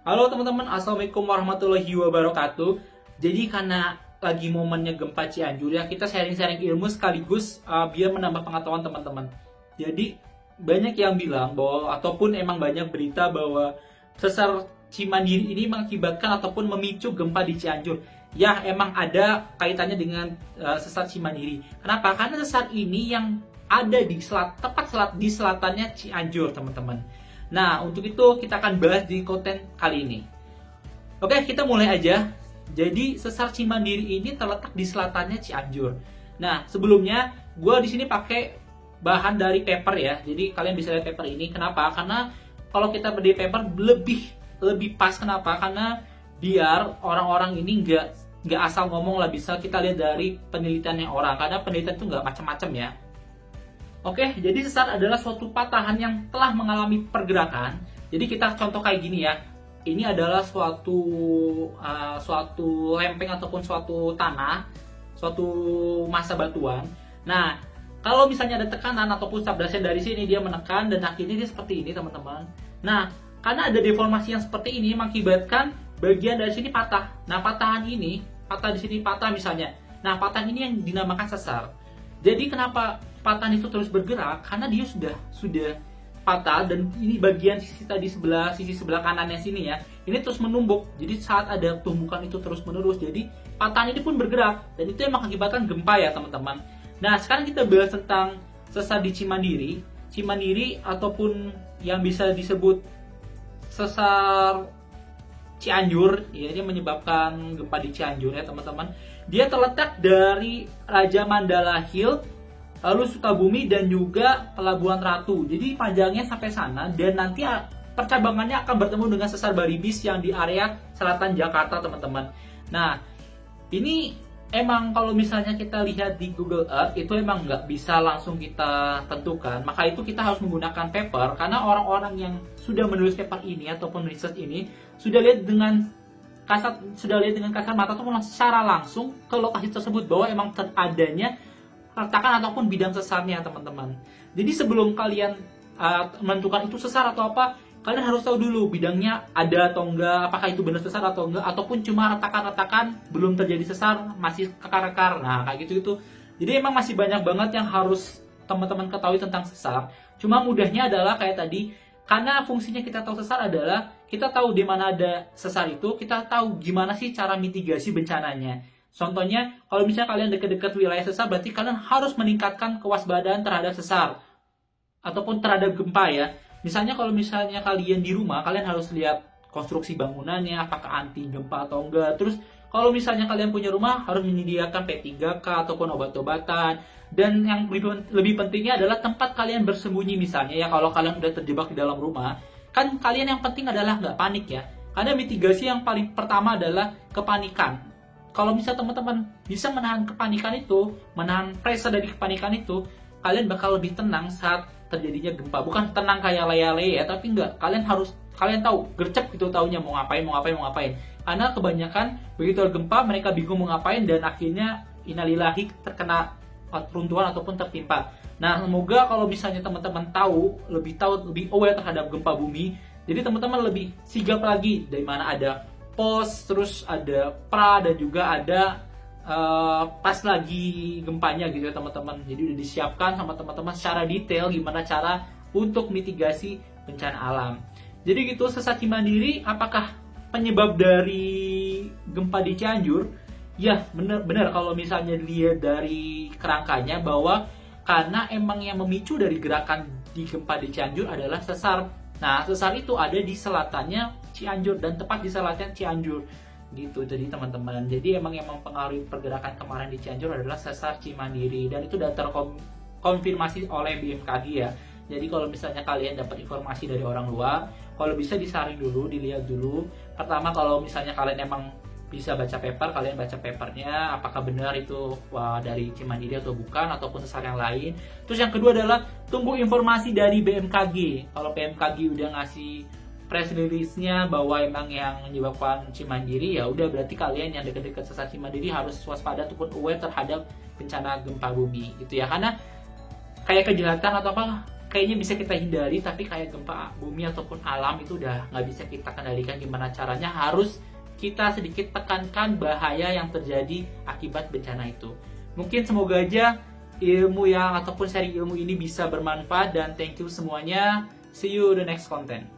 Halo teman-teman, Assalamualaikum warahmatullahi wabarakatuh. Jadi karena lagi momennya gempa Cianjur ya, kita sharing-sharing ilmu sekaligus biar menambah pengetahuan teman-teman. Jadi banyak yang bilang bahwa ataupun emang banyak berita bahwa sesar Cimandiri ini mengakibatkan ataupun memicu gempa di Cianjur. Ya, emang ada kaitannya dengan sesar Cimandiri. Kenapa? Karena sesar ini yang ada di tepat di selatannya Cianjur, teman-teman. Nah, untuk itu kita akan bahas di konten kali ini. Oke, kita mulai aja. Jadi, sesar Cimandiri ini terletak di selatannya Cianjur. Nah, sebelumnya gue di sini pakai bahan dari paper ya. Jadi kalian bisa lihat paper ini. Kenapa? Karena kalau kita berdiri paper lebih pas. Kenapa? Karena biar orang-orang ini nggak asal ngomong lah, bisa kita lihat dari penelitiannya orang. Karena penelitian itu nggak macam-macam ya. Oke, jadi sesar adalah suatu patahan yang telah mengalami pergerakan. Jadi kita contoh kayak gini ya. Ini adalah suatu lempeng ataupun suatu tanah, suatu massa batuan. Nah, kalau misalnya ada tekanan ataupun subduction dari sini, dia menekan dan akhirnya dia seperti ini, teman-teman. Nah, karena ada deformasi yang seperti ini mengakibatkan bagian dari sini patah. Nah, patah di sini patah misalnya. Nah, patah ini yang dinamakan sesar. Jadi kenapa patahan itu terus bergerak? Karena dia sudah patah dan ini bagian sisi sebelah kanannya sini ya. Ini terus menumbuk. Jadi saat ada tumbukan itu terus menerus, jadi patahan ini pun bergerak dan itu yang mengakibatkan gempa ya, teman-teman. Nah, sekarang kita bahas tentang sesar di Cimandiri. Cimandiri ataupun yang bisa disebut sesar Cianjur, ya, dia menyebabkan gempa di Cianjur ya, teman-teman. Dia terletak dari Raja Mandala Hill, lalu Sukabumi dan juga Pelabuhan Ratu. Jadi panjangnya sampai sana dan nanti percabangannya akan bertemu dengan sesar Baribis yang di area selatan Jakarta, teman-teman. Nah, ini emang kalau misalnya kita lihat di Google Earth itu emang nggak bisa langsung kita tentukan. Maka itu kita harus menggunakan paper karena orang-orang yang sudah menulis paper ini ataupun research ini sudah lihat dengan kasar mata ataupun secara langsung ke lokasi tersebut bahwa emang adanya retakan ataupun bidang sesarnya, teman-teman. Jadi sebelum kalian menentukan itu sesar atau apa, kalian harus tahu dulu bidangnya ada atau enggak, apakah itu benar sesar atau enggak, ataupun cuma retakan-retakan belum terjadi sesar, masih kekar-kekar. Nah, kayak gitu. Jadi emang masih banyak banget yang harus teman-teman ketahui tentang sesar. Cuma mudahnya adalah kayak tadi, karena fungsinya kita tahu sesar adalah kita tahu di mana ada sesar itu, kita tahu gimana sih cara mitigasi bencananya. Contohnya, kalau misalnya kalian dekat-dekat wilayah sesar, berarti kalian harus meningkatkan kewaspadaan terhadap sesar ataupun terhadap gempa ya. Misalnya kalau misalnya kalian di rumah, kalian harus lihat konstruksi bangunannya, apakah anti gempa atau enggak. Terus kalau misalnya kalian punya rumah, harus menyediakan P3K ataupun obat-obatan. Dan yang lebih pentingnya adalah tempat kalian bersembunyi misalnya ya. Kalau kalian udah terjebak di dalam rumah, kan kalian yang penting adalah nggak panik ya. Karena mitigasi yang paling pertama adalah kepanikan. Kalau misalnya teman-teman bisa menahan kepanikan itu, menahan pressure dari kepanikan itu, kalian bakal lebih tenang saat terjadinya gempa. Bukan tenang kayak leye-leye ya, tapi enggak. Kalian tahu, gercep gitu taunya mau ngapain. Karena kebanyakan begitu ada gempa, mereka bingung mau ngapain dan akhirnya innalillahi terkena runtuhan ataupun tertimpa. Nah, semoga kalau misalnya teman-teman lebih aware terhadap gempa bumi, jadi teman-teman lebih sigap lagi dari mana ada pos, terus ada pra dan juga ada pas lagi gempanya gitu ya, teman-teman. Jadi udah disiapkan sama teman-teman secara detail gimana cara untuk mitigasi bencana alam. Jadi gitu, sesar Cimandiri apakah penyebab dari gempa di Cianjur? Ya, benar kalau misalnya dilihat dari kerangkanya bahwa karena emang yang memicu dari gerakan di gempa di Cianjur adalah sesar. Nah, sesar itu ada di selatannya Cianjur dan tepat di selatan Cianjur gitu. Jadi teman-teman, jadi emang pengaruh pergerakan kemarin di Cianjur adalah sesar Cimandiri dan itu sudah terkonfirmasi oleh BMKG ya. Jadi kalau misalnya kalian dapat informasi dari orang luar, kalau bisa disaring dulu, dilihat dulu. Pertama, kalau misalnya kalian emang bisa baca paper, kalian baca papernya apakah benar itu dari Cimandiri atau bukan, ataupun sesar yang lain. Terus yang kedua adalah tunggu informasi dari BMKG. Kalau BMKG udah ngasih press release-nya bahwa emang yang menyebabkan Cimandiri, ya udah berarti kalian yang dekat-dekat sesar Cimandiri harus waspada ataupun aware terhadap bencana gempa bumi gitu ya. Karena kayak kejahatan atau apa kayaknya bisa kita hindari, tapi kayak gempa bumi ataupun alam itu udah nggak bisa kita kendalikan. Gimana caranya, harus kita sedikit tekankan bahaya yang terjadi akibat bencana itu. Mungkin semoga aja ilmu yang ataupun sharing ilmu ini bisa bermanfaat, dan thank you semuanya. See you the next content.